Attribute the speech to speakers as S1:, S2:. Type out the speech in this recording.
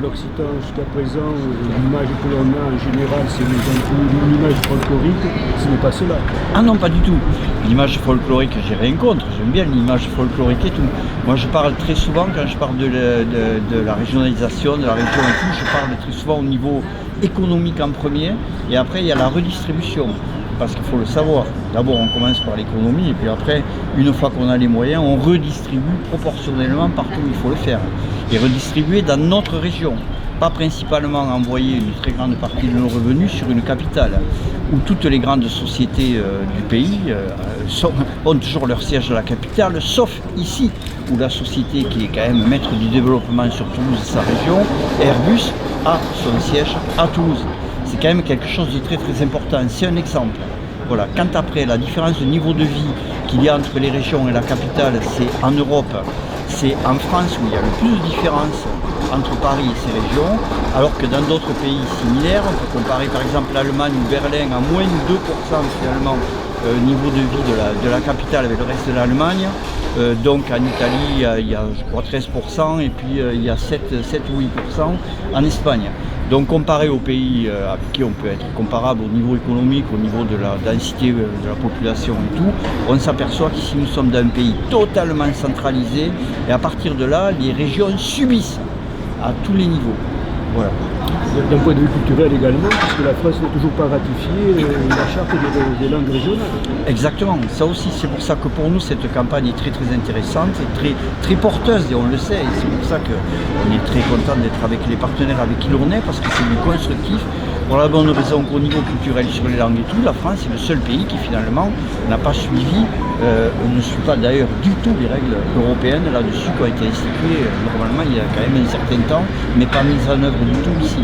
S1: l'Occitan jusqu'à présent, l'image que l'on a en général, c'est une image folklorique, ce n'est pas cela.
S2: Ah non, pas du tout. L'image folklorique, j'ai rien contre, j'aime bien l'image folklorique et tout. Moi je parle très souvent, quand je parle de la régionalisation, de la région et tout, je parle très souvent au niveau économique en premier, et après il y a la redistribution. Parce qu'il faut le savoir, d'abord on commence par l'économie, et puis après, une fois qu'on a les moyens, on redistribue proportionnellement partout où il faut le faire. Et redistribuer dans notre région, pas principalement envoyer une très grande partie de nos revenus sur une capitale, où toutes les grandes sociétés du pays ont toujours leur siège à la capitale, sauf ici, où la société qui est quand même maître du développement sur Toulouse et sa région, Airbus, a son siège à Toulouse. C'est quand même quelque chose de très très important. C'est un exemple. Voilà. Quand après la différence de niveau de vie qu'il y a entre les régions et la capitale, c'est en Europe, c'est en France où il y a le plus de différence entre Paris et ces régions, alors que dans d'autres pays similaires, on peut comparer par exemple l'Allemagne ou Berlin à moins de 2% finalement niveau de vie de la capitale avec le reste de l'Allemagne. Donc en Italie, il y a je crois 13% et puis il y a 7 ou 8% en Espagne. Donc comparé aux pays avec qui on peut être comparable au niveau économique, au niveau de la densité de la population et tout, on s'aperçoit qu'ici nous sommes dans un pays totalement centralisé et à partir de là, les régions subissent à tous les niveaux. Voilà.
S1: D'un point de vue culturel également, puisque la France n'a toujours pas ratifié la charte des langues régionales.
S2: Exactement, ça aussi, c'est pour ça que pour nous cette campagne est très très intéressante et très, très porteuse, et on le sait, et c'est pour ça qu'on est très content d'être avec les partenaires avec qui l'on est, parce que c'est du constructif, pour la bonne raison qu'au niveau culturel sur les langues et tout, la France est le seul pays qui finalement n'a pas suivi, ne suit pas d'ailleurs du tout les règles européennes là-dessus qui ont été instituées normalement il y a quand même un certain temps, mais pas mises en œuvre du tout ici.